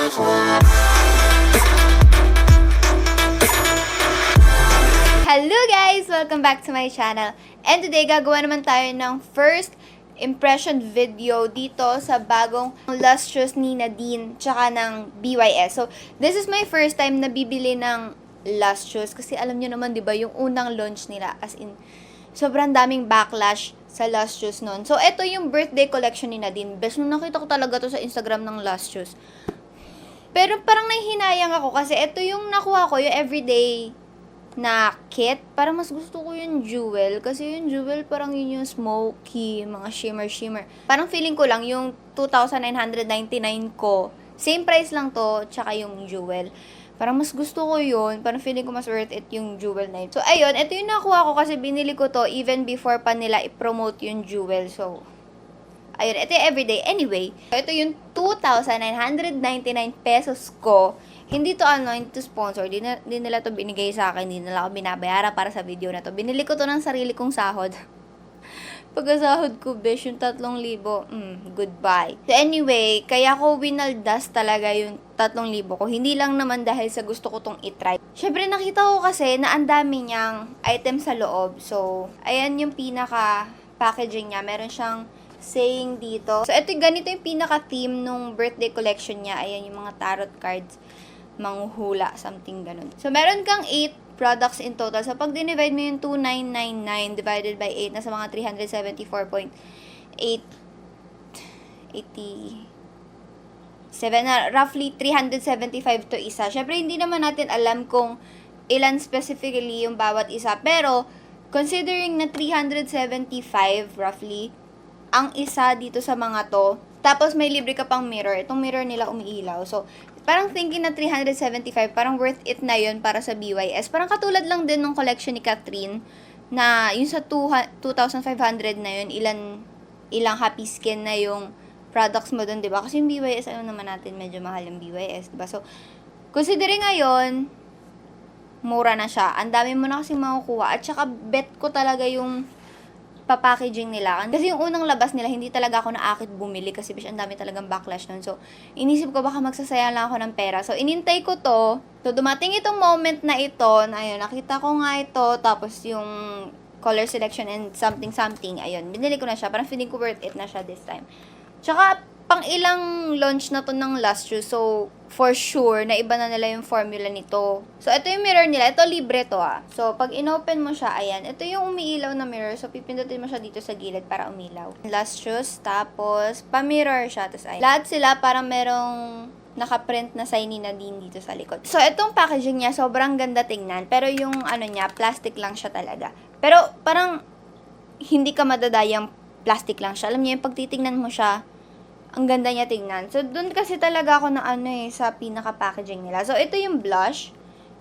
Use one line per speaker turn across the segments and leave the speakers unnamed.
Hello guys! Welcome back to my channel. And today, gagawa naman tayo ng first impression video dito sa bagong Lustrous ni Nadine tsaka ng BYS. So, this is my first time na bibili ng Lustrous kasi alam nyo naman, di ba, yung unang launch nila, as in, sobrang daming backlash sa Lustrous nun. So, ito yung birthday collection ni Nadine. Best nung nakita ko talaga to sa Instagram ng Lustrous. Pero parang nahihinayang ako kasi ito yung nakuha ko, yung everyday na kit. Parang mas gusto ko yung jewel. Kasi yung jewel parang yun yung smoky, mga shimmer. Parang feeling ko lang yung 2,999 ko. Same price lang to, tsaka yung jewel. Parang mas gusto ko yun. Parang feeling ko mas worth it yung jewel na yun. So, ayun. Ito yung nakuha ko kasi binili ko to even before pa nila i-promote yung jewel. So, ayun. Ito yung everyday. Anyway, ito yung 2,999 pesos ko. Hindi to hindi to sponsor. Di nila to binigay sa akin. Hindi nila ako binabayaran para sa video na to. Binili ko to ng sarili kong sahod. Pagkasahod ko, besh, yung 3,000. Goodbye. So anyway, kaya ko winaldas talaga yung 3,000 ko. Hindi lang naman dahil sa gusto ko tong itry. Syempre, nakita ko kasi na ang dami niyang item sa loob. So, ayan yung pinaka-packaging niya. Meron siyang saying dito. So, ganito yung pinaka-theme nung birthday collection niya. Ayan yung mga tarot cards. Manghuhula, something ganun. So, meron kang 8 products in total. So, pag dinivide mo yung 2,999 divided by 8, nasa mga 374.887 na, roughly 375 to isa. Syempre, hindi naman natin alam kung ilan specifically yung bawat isa. Pero, considering na 375 roughly, ang isa dito sa mga to, tapos may libre ka pang mirror. Itong mirror nila umiilaw. So, parang thinking na 375, parang worth it na yun para sa BYS. Parang katulad lang din ng collection ni Catherine, na yung sa 2,500 na yun, ilang happy skin na yung products mo dun, diba? Kasi yung BYS, alam naman natin, medyo mahal yung BYS, diba? So, considering ngayon, mura na siya. Ang dami mo na kasi makukuha. At saka, bet ko talaga yung packaging nila. Kasi yung unang labas nila, hindi talaga ako naakit bumili kasi ang dami talagang backlash nun. So, inisip ko baka magsasayang lang ako ng pera. So, inintay ko to. So, dumating itong moment na ito, na ayun, nakita ko nga ito, tapos yung color selection and something, ayun, binili ko na siya. Parang feeling ko worth it na siya this time. Tsaka, pang ilang launch na to ng Lustrous. So, for sure, na iba na nila yung formula nito. So, ito yung mirror nila. Ito, libre to So, pag inopen mo siya, ayan. Ito yung umiilaw na mirror. So, pipindutin mo siya dito sa gilid para umilaw. Lustrous, tapos, pa-mirror siya. Tapos, ayan. Lahat sila parang merong nakaprint na sign ni Nadine dito sa likod. So, itong packaging niya, sobrang ganda tingnan. Pero yung, niya, plastic lang siya talaga. Pero, parang, hindi ka madadayang plastic lang siya. Alam niyo, yung pagtitingnan mo siya, ang ganda niya tingnan. So, dun kasi talaga ako na sa pinaka-packaging nila. So, ito yung blush.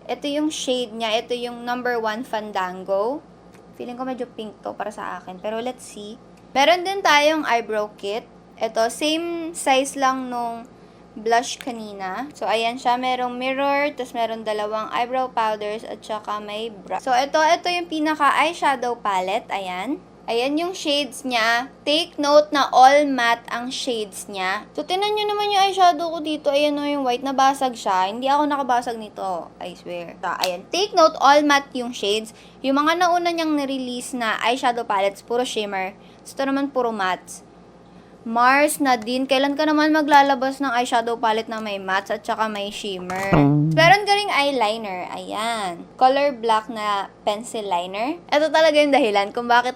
Ito yung shade niya. Ito yung number 1 Fandango. Feeling ko medyo pink to para sa akin. Pero, let's see. Meron din tayong eyebrow kit. Ito, same size lang nung blush kanina. So, ayan siya. Merong mirror. Tapos, meron dalawang eyebrow powders. At saka may brush. So, ito yung pinaka-eyeshadow palette. Ayan. Ayan yung shades niya. Take note na all matte ang shades niya. So, tinan nyo naman yung eyeshadow ko dito. Ayan o, yung white. Nabasag siya. Hindi ako nakabasag nito. I swear. So, ayan. Take note, all matte yung shades. Yung mga nauna niyang nirelease na eyeshadow palettes, puro shimmer. So, ito naman puro mattes. Mars, Nadine, kailan ka naman maglalabas ng eyeshadow palette na may mattes at saka may shimmer? Meron ka ring eyeliner. Ayan. Color black na pencil liner. Ito talaga yung dahilan kung bakit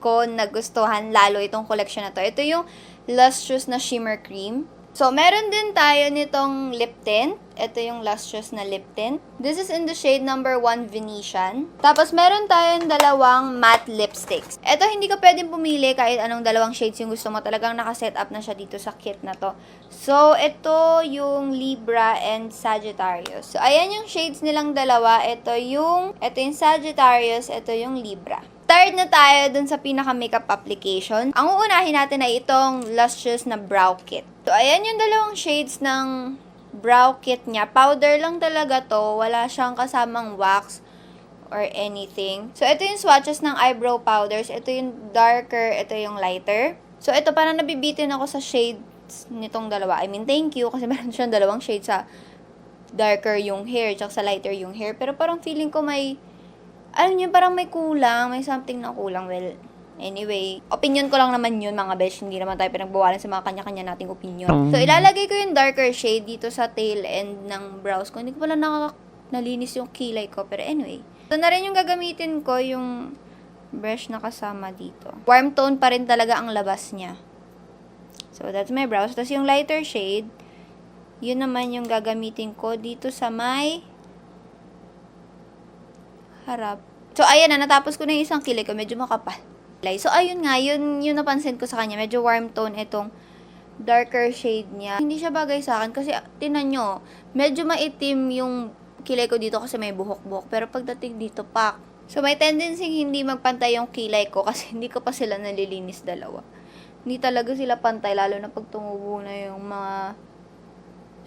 ko nagustuhan lalo itong collection na to. Ito yung Lustrous na shimmer cream. So, meron din tayo nitong lip tint. Ito yung Lustrous na lip tint. This is in the shade number 1 Venetian. Tapos, meron tayong dalawang matte lipsticks. Ito, hindi ka pwedeng pumili kahit anong dalawang shades yung gusto mo. Talagang nakaset up na siya dito sa kit na to. So, ito yung Libra and Sagittarius. So, ayan yung shades nilang dalawa. Ito yung Sagittarius. Ito yung Libra. Tired na tayo dun sa pinaka-makeup application. Ang uunahin natin ay itong Lustrous na brow kit. So, ayan yung dalawang shades ng brow kit niya. Powder lang talaga to. Wala siyang kasamang wax or anything. So, ito yung swatches ng eyebrow powders. Ito yung darker, ito yung lighter. So, ito parang nabibitin ako sa shade shades nitong dalawa. I mean, thank you, kasi meron siyang dalawang shades sa darker yung hair, tsaka sa lighter yung hair. Pero parang feeling ko may, alam niyo, parang may kulang, may something na kulang. Well, anyway, opinion ko lang naman yun, mga besh. Hindi naman tayo pinagbawalan sa mga kanya-kanya nating opinion. So, ilalagay ko yung darker shade dito sa tail end ng brows ko. Hindi ko pala nalinis yung kilay ko. Pero anyway, ito na rin yung gagamitin ko, yung brush na kasama dito. Warm tone pa rin talaga ang labas niya. So, that's my brows. Tapos yung lighter shade, yun naman yung gagamitin ko dito sa may harap. So, ayan na. Natapos ko na yung isang kilay ko. Medyo makapal. So, ayun nga. Yun napansin ko sa kanya. Medyo warm tone itong darker shade niya. Hindi siya bagay sa akin kasi, tinan nyo, medyo maitim yung kilay ko dito kasi may buhok-buhok. Pero pagdating dito, pak. So, may tendency hindi magpantay yung kilay ko kasi hindi ko pa sila nalilinis dalawa. Hindi talaga sila pantay, lalo na pag tumubo na yung mga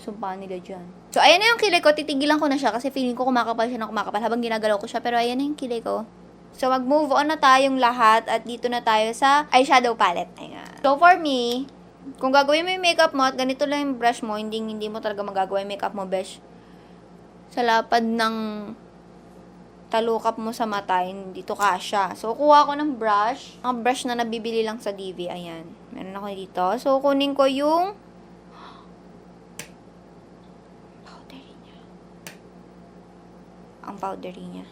sumpa nila dyan. So, ayan na yung kilay ko. Titigilan ko na siya kasi feeling ko kumakapal siya na kumakapal habang ginagalaw ko siya. Pero ayan na yung kilay ko. So, mag-move on na tayong lahat at dito na tayo sa eyeshadow palette. Ayan. So, for me, kung gagawin mo yung makeup mo at ganito lang yung brush mo, hindi mo talaga magagawa yung makeup mo, besh. Sa lapad ng talukap mo sa mata, dito kasha. So, kuha ko ng brush. Ang brush na nabibili lang sa DV. Ayan. Meron ako dito. So, kunin ko yung powdery niya.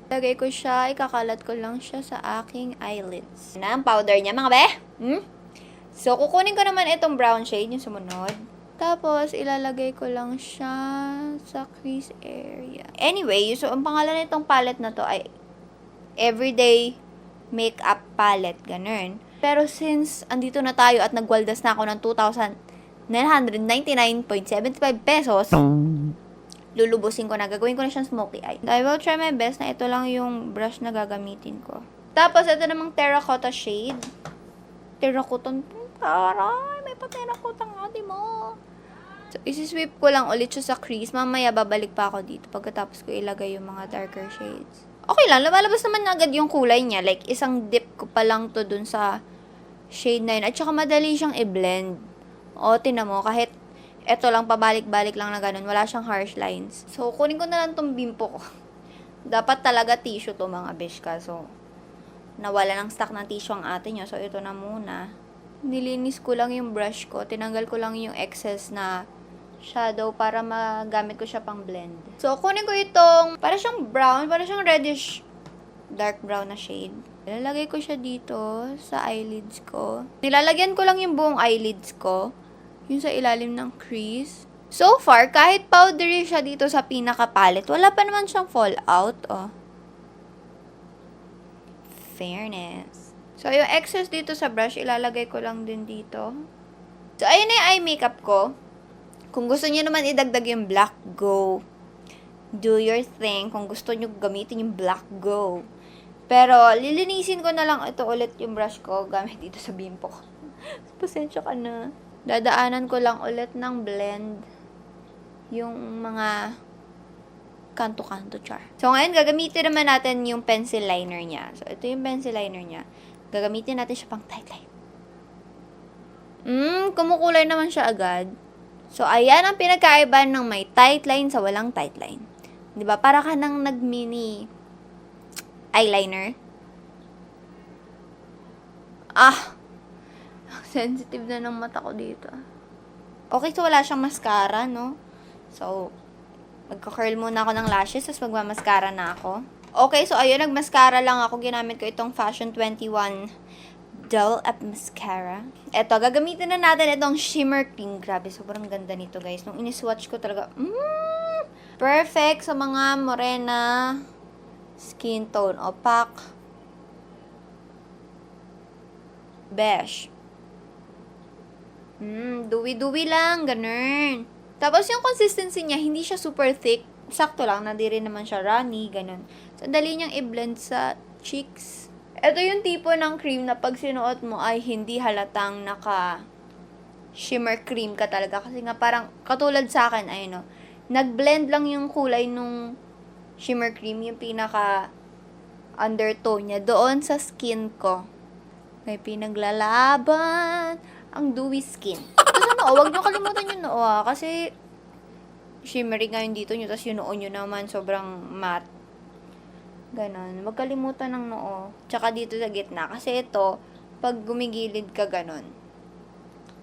Lagay ko siya, ikakalat ko lang siya sa aking eyelids. Na ang powder niya, mga be? So, kukunin ko naman itong brown shade, yung sumunod. Tapos, ilalagay ko lang siya sa crease area. Anyway, so, ang pangalan nitong palette na to ay Everyday Makeup Palette, ganun. Pero since andito na tayo at nagwaldas na ako ng 2,999.75 pesos, lulubusin ko na. Gagawin ko na siyang smoky eye. I will try my best na ito lang yung brush na gagamitin ko. Tapos, ito namang terracotta shade. Terracotta. Taray, may pa-terracotta nga, di mo. So, isi-sweep ko lang ulit siya sa crease. Mamaya, babalik pa ako dito pagkatapos ko ilagay yung mga darker shades. Okay lang, lumalabas naman agad yung kulay niya. Like, isang dip ko pa lang to dun sa shade na yun. At saka madali siyang i-blend. O, tinan mo, kahit eto lang, pabalik-balik lang na ganun, wala siyang harsh lines. So, kunin ko na lang tong bimpo ko. Dapat talaga tissue to, mga besh ka. So, nawala ng stock ng tissue ang ate nyo. So, ito na muna. Nilinis ko lang yung brush ko. Tinanggal ko lang yung excess na shadow para magamit ko siya pang blend. So, kunin ko itong, para siyang brown, para siyang reddish, dark brown na shade. Nilalagay ko siya dito sa eyelids ko. Nilalagyan ko lang yung buong eyelids ko. Yung sa ilalim ng crease. So far, kahit powdery siya dito sa pinaka-palette, wala pa naman siyang fallout, oh. Fairness. So, yung excess dito sa brush, ilalagay ko lang din dito. So, ayun na yung eye makeup ko. Kung gusto niyo naman idagdag yung black, go. Do your thing. Kung gusto niyo gamitin yung black, go. Pero, lilinisin ko na lang ito ulit yung brush ko gamit dito sa bimpo ko. Pasensya ka na. Dadaanan ko lang ulit ng blend yung mga kanto-kanto, char. So, ngayon, gagamitin naman natin yung pencil liner niya. So, ito yung pencil liner niya. Gagamitin natin siya pang tight line. Kumukulay naman siya agad. So, ayan ang pinagkaiba ng may tight line sa walang tight line. Diba? Para ka nang nag-mini eyeliner. Sensitive na ng mata ko dito. Okay, so wala siyang mascara, no? So, magka-curl muna ako ng lashes, tapos magmamaskara na ako. Okay, so ayun, nagmaskara lang ako. Ginamit ko itong Fashion 21 Doll Up Mascara. Eto, gagamitin na natin itong shimmer cream. Grabe, sobrang ganda nito, guys. Nung iniswatch ko talaga, perfect sa mga morena skin tone. Opaque. Beige. Dewy-dewy lang, ganun. Tapos yung consistency niya, hindi siya super thick. Sakto lang, hindi rin naman siya runny, ganun. So, dali niyang i-blend sa cheeks. Ito yung tipo ng cream na pag sinuot mo ay hindi halatang naka-shimmer cream ka talaga. Kasi nga parang, katulad sa akin, ayun nag-blend lang yung kulay nung shimmer cream, yung pinaka undertone niya doon sa skin ko. May pinaglalaban ang dewy skin. Tapos noo, huwag nyo kalimutan yung noo kasi shimmery nga yung dito nyo, tapos yung noo nyo naman sobrang matte. Ganon. Huwag kalimutan ng noo. Tsaka dito sa gitna. Kasi ito, pag gumigilid ka ganon,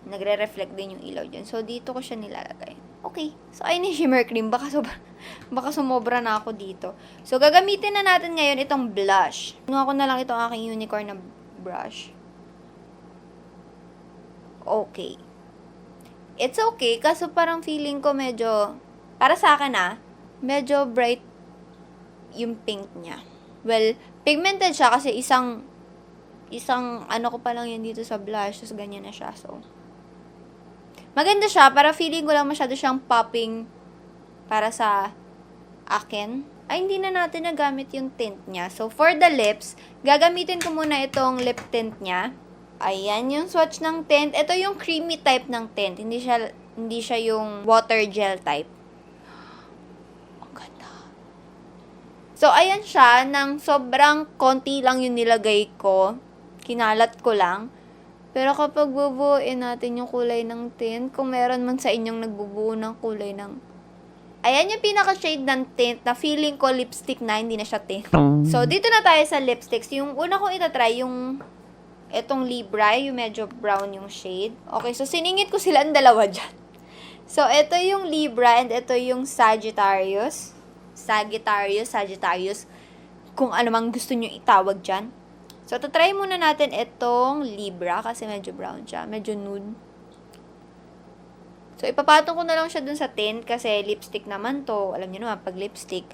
nagre-reflect din yung ilaw dyan. So, dito ko siya nilalagay. Okay. So, ayun yung shimmer cream. Baka sumobra na ako dito. So, gagamitin na natin ngayon itong blush. Kinuha ko na lang itong aking unicorn na brush. Okay. It's okay. Kaso parang feeling ko medyo, para sa akin medyo bright yung pink niya. Well, pigmented siya kasi isang ano ko pa lang yan dito sa blush. Tapos ganyan na siya. So, maganda siya. Para feeling ko lang masyado siyang popping para sa akin. Ay, hindi na natin nagamit yung tint niya. So, for the lips, gagamitin ko muna itong lip tint niya. Ayan yung swatch ng tint. Ito yung creamy type ng tint. Hindi siya yung water gel type. Ang ganda. So, ayan siya. Nang sobrang konti lang yung nilagay ko. Kinalat ko lang. Pero kapag bubuuin natin yung kulay ng tint, kung meron man sa inyong nagbubuo ng kulay ng... Ayan yung pinaka-shade ng tint na feeling ko lipstick na, hindi na siya tint. So, dito na tayo sa lipsticks. Yung una kong itatry, yung etong Libra, yung medyo brown yung shade. Okay, so siningit ko sila ang dalawa dyan. So, ito yung Libra and ito yung Sagittarius. Sagittarius. Kung ano mang gusto nyo itawag dyan. So, tatry muna natin itong Libra kasi medyo brown siya. Medyo nude. So, ipapatong ko na lang siya dun sa tint kasi lipstick naman to. Alam niyo naman, pag lipstick,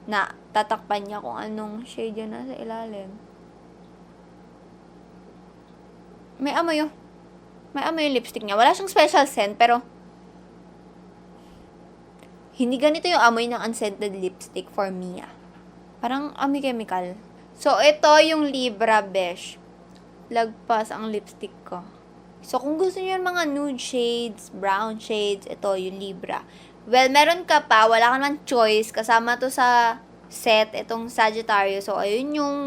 na tatakpan niya kung anong shade yan nasa ilalim. May amoy yung lipstick niya. Wala siyang special scent, pero hindi ganito yung amoy ng unscented lipstick for me, Parang amoy chemical. So, ito yung Libra Beige. Lagpas ang lipstick ko. So, kung gusto niyo yung mga nude shades, brown shades, ito yung Libra. Well, meron ka pa, wala ka naman choice. Kasama to sa set, itong Sagittarius. So, ayun yung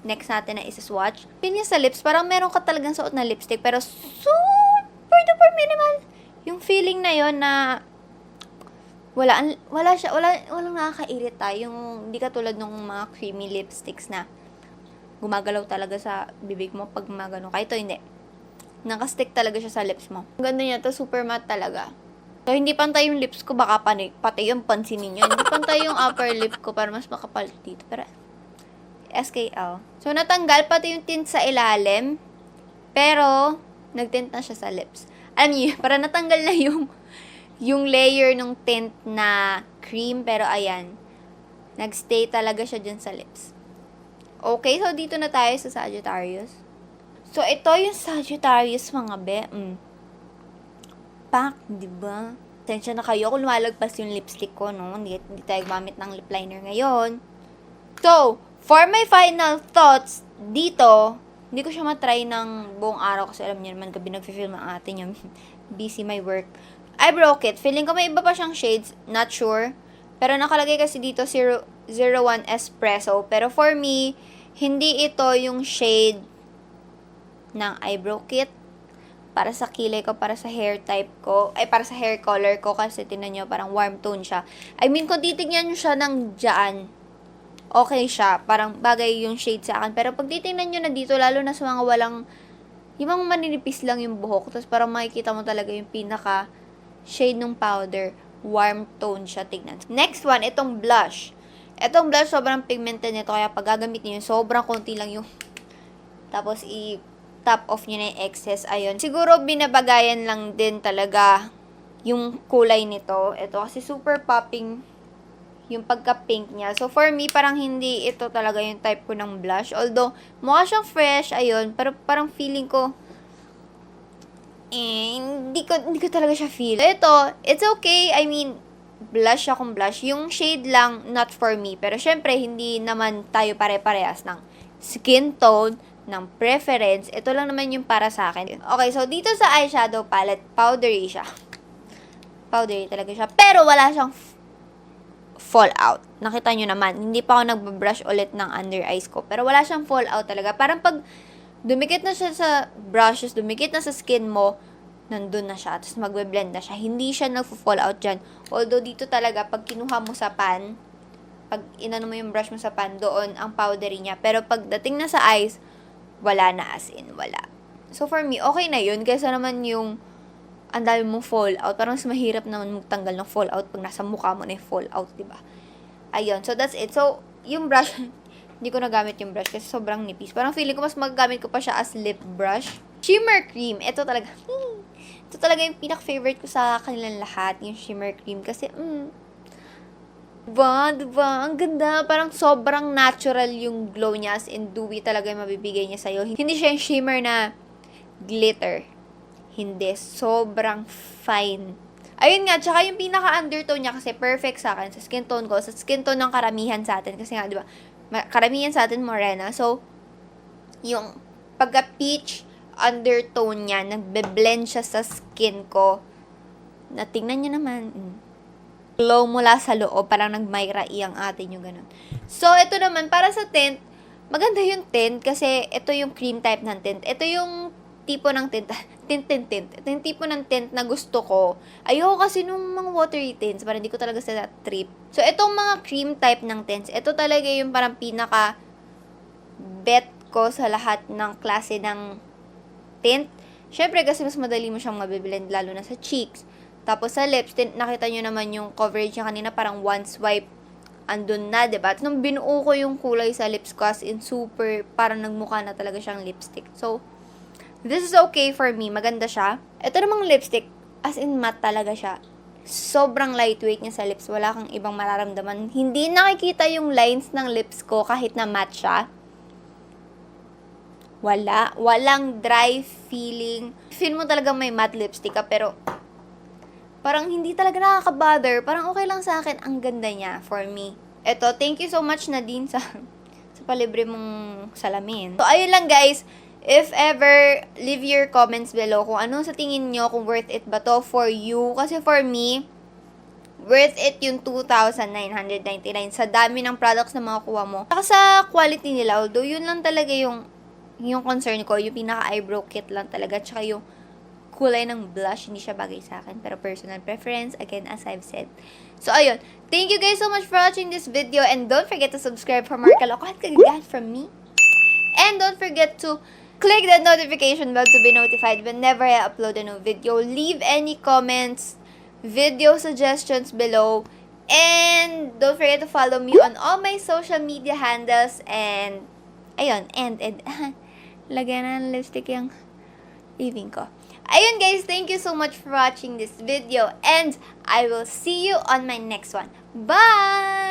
next natin na isa-swatch. Pinya sa lips, parang meron ka talagang suot na lipstick, pero super duper minimal. Yung feeling na yon na walang nakakairita. Yung hindi katulad ng mga creamy lipsticks na gumagalaw talaga sa bibig mo pag magano. Kaya ito hindi. Nakastick talaga siya sa lips mo. Ang ganda niya to, super matte talaga. So, hindi pantay yung lips ko, baka pati yung pansin ninyo. Hindi pantay yung upper lip ko para mas makapal dito. Pero, SKL. So, natanggal pati yung tint sa ilalim. Pero, nagtint na siya sa lips. Alam niyo, para natanggal na yung layer ng tint na cream. Pero, ayan. Nagstay talaga siya dyan sa lips. Okay, so dito na tayo sa Sagittarius. So, ito yung Sagittarius, mga be. Pak, diba? Tensya na kayo kung lumalagpas yung lipstick ko, no? Hindi tayo gumamit ng lip liner ngayon. So, for my final thoughts, dito, hindi ko siya matry ng buong araw kasi alam niyo naman, gabi nag-film ang atin yung busy my work. Eyebrow kit. Feeling ko may iba pa siyang shades. Not sure. Pero nakalagay kasi dito 01 Espresso. Pero for me, hindi ito yung shade ng eyebrow kit. Para sa kilay ko, para sa hair type ko, ay para sa hair color ko kasi tinan nyo, parang warm tone siya. I mean, kung titignan nyo siya ng dyan, okay siya. Parang bagay yung shade sa akin. Pero pag titignan nyo na dito, lalo na sa mga walang, yung mga maninipis lang yung buhok, tapos parang makikita mo talaga yung pinaka shade ng powder. Warm tone siya, tignan. Next one, itong blush. Itong blush, sobrang pigmented nito, kaya pag gagamitin nyo, sobrang konti lang yung, tapos top off nyo na yung excess. Ayun. Siguro binabagayan lang din talaga yung kulay nito. Ito kasi super popping yung pagka-pink niya. So, for me, parang hindi ito talaga yung type ko ng blush. Although, mukha siyang fresh, ayun. Pero parang feeling ko, hindi ko talaga siya feel. Ito, it's okay. I mean, blush siya kung blush. Yung shade lang, not for me. Pero syempre, hindi naman tayo pare-parehas ng skin tone, ng preference. Ito lang naman yung para sa akin. Okay, so dito sa eyeshadow palette, powdery siya. Powdery talaga siya. Pero wala siyang fallout. Nakita nyo naman, hindi pa ako nagbabrush ulit ng under eyes ko. Pero wala siyang fallout talaga. Parang pag dumikit na siya sa brushes, dumikit na sa skin mo, nandun na siya. Tapos magbe-blend na siya. Hindi siya nagfo-fall out dyan. Although dito talaga, pag kinuha mo sa pan, pag inano mo yung brush mo sa pan, doon ang powdery niya. Pero pagdating na sa eyes, wala na, as in, wala. So for me, okay na yun. Kaysa naman yung ang dami mong fallout. Parang mas mahirap naman magtanggal ng fallout pag nasa mukha mo na yung fallout, diba? Ayun. So that's it. So, yung brush, hindi ko nagamit yung brush kasi sobrang nipis. Parang feeling ko mas magagamit ko pa siya as lip brush. Shimmer cream. Ito talaga yung pinaka-favorite ko sa kanilang lahat. Yung shimmer cream. Kasi, diba? Ang ganda. Parang sobrang natural yung glow niya. As in, dewy talaga yung mabibigay niya sa'yo. Hindi siya yung shimmer na glitter. Hindi. Sobrang fine. Ayun nga, tsaka yung pinaka-undertone niya kasi perfect sa akin, sa skin tone ko, sa skin tone ng karamihan sa atin. Kasi nga, di ba, karamihan sa atin morena. So, yung pagka-peach undertone niya, nagbe-blend siya sa skin ko. Natingnan niyo naman. Glow mula sa loob, parang nag-myra-e ang atin yung ganun. So, ito naman, para sa tint, maganda yung tint kasi ito yung cream type ng tint. Ito yung tipo ng tint. Ito yung tipo ng tint na gusto ko. Ayoko kasi nung mga watery tints, parang hindi ko talaga sa trip. So, itong mga cream type ng tints, ito talaga yung parang pinaka bet ko sa lahat ng klase ng tint. Syempre, kasi mas madali mo siyang mabiblend, lalo na sa cheeks. Tapos sa lips, nakita nyo naman yung coverage niya kanina, parang one swipe, andun na, diba? Nung binuo ko yung kulay sa lips ko, as in super, parang nagmukha na talaga siyang lipstick. So, this is okay for me. Maganda siya. Ito namang lipstick, as in matte talaga siya. Sobrang lightweight niya sa lips. Wala kang ibang mararamdaman. Hindi nakikita yung lines ng lips ko kahit na matte siya. Wala. Walang dry feeling. Feel mo talaga may matte lipstick ka, pero parang hindi talaga nakaka-bother. Parang okay lang sa akin. Ang ganda niya for me. Ito, thank you so much Nadine sa palibre mong salamin. So, ayun lang guys. If ever, leave your comments below kung ano sa tingin nyo, kung worth it ba to for you. Kasi for me, worth it yung 2,999 sa dami ng products na makukuha mo. Saka sa quality nila, although yun lang talaga yung concern ko, yung pinaka-eyebrow kit lang talaga. Tsaka yung kulay ng blush, hindi siya bagay sa akin. Pero personal preference, again, as I've said. So, ayun. Thank you guys so much for watching this video. And don't forget to subscribe for more kalokohan kagagahan from me. And don't forget to click that notification bell to be notified whenever I upload a new video. Leave any comments, video suggestions below. And don't forget to follow me on all my social media handles. And, ayun, lagyan na ng lipstick yung leaving ko. Ayun guys, thank you so much for watching this video. And I will see you on my next one. Bye!